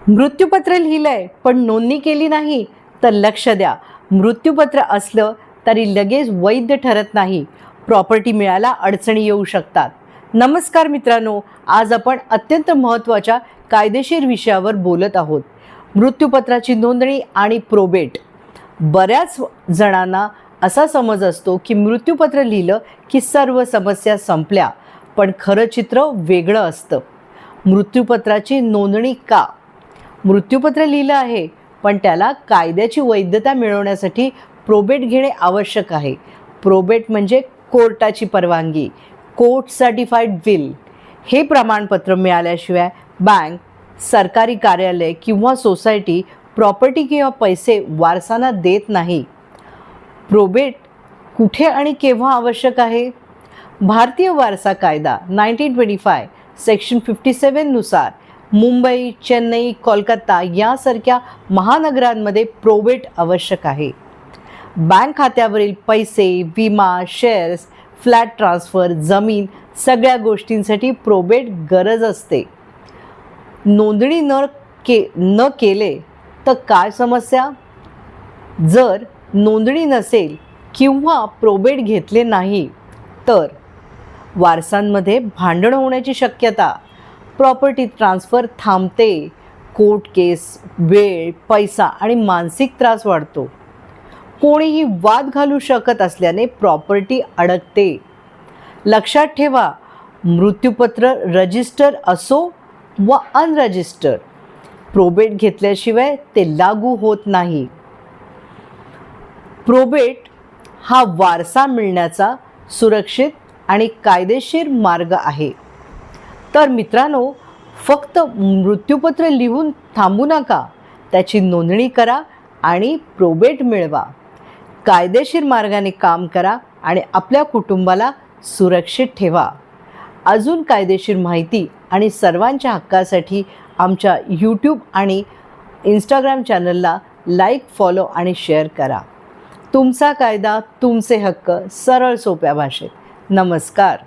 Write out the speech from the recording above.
मृत्यूपत्र लिहिलंय पण नोंदणी केली नाही तर लक्ष द्या, मृत्यूपत्र असलं तरी लगेच वैध ठरत नाही. प्रॉपर्टी मिळायला अडचणी येऊ शकतात. नमस्कार मित्रांनो, आज आपण अत्यंत महत्त्वाच्या कायदेशीर विषयावर बोलत आहोत. मृत्यूपत्राची नोंदणी आणि प्रोबेट. बऱ्याच जणांना असा समज असतो की मृत्यूपत्र लिहिलं की सर्व समस्या संपल्या, पण खरं चित्र वेगळं असतं. मृत्यूपत्राची नोंदणी का? मृत्यूपत्र लिहिलं आहे पण त्याला कायद्याची वैधता मिळवण्यासाठी प्रोबेट घेणे आवश्यक आहे. प्रोबेट म्हणजे कोर्टाची परवानगी, कोर्ट सर्टिफाईड विल. हे प्रमाणपत्र मिळाल्याशिवाय बँक, सरकारी कार्यालय किंवा सोसायटी प्रॉपर्टी किंवा पैसे वारसांना देत नाही. प्रोबेट कुठे आणि केव्हा आवश्यक आहे? भारतीय वारसा कायदा 1925 सेक्शन 57 नुसार मुंबई, चेन्नई, कोलकाता यासारख्या महानगरांमध्ये प्रोबेट आवश्यक आहे. बँक खात्यावरील पैसे, विमा, शेअर्स, फ्लॅट ट्रान्सफर, जमीन सगळ्या गोष्टींसाठी प्रोबेट गरज असते. नोंदणी न केले तर काय समस्या? जर नोंदणी नसेल किंवा प्रोबेट घेतले नाही तर वारसांमध्ये भांडण होण्याची शक्यता, प्रॉपर्टी ट्रान्सफर थांबते, कोर्ट केस, वेळ, पैसा आणि मानसिक त्रास वाढतो. कोणीही वाद घालू शकत असल्याने प्रॉपर्टी अडकते. लक्षात ठेवा, मृत्यूपत्र रजिस्टर असो व अनरजिस्टर, प्रोबेट घेतल्याशिवाय ते लागू होत नाही. प्रोबेट हा वारसा मिळण्याचा सुरक्षित आणि कायदेशीर मार्ग आहे. तर मित्रांनो, फक्त मृत्यूपत्र लिहून थांबू नका, त्याची नोंदणी करा आणि प्रोबेट मिळवा. कायदेशीर मार्गाने काम करा आणि आपल्या कुटुंबाला सुरक्षित ठेवा. अजून कायदेशीर माहिती आणि सर्वांच्या हक्कासाठी आमच्या यूट्यूब आणि इंस्टाग्राम चॅनलला लाईक, फॉलो आणि शेअर करा. तुमचा कायदा, तुमचे हक्क, सरळ सोप्या भाषेत. नमस्कार.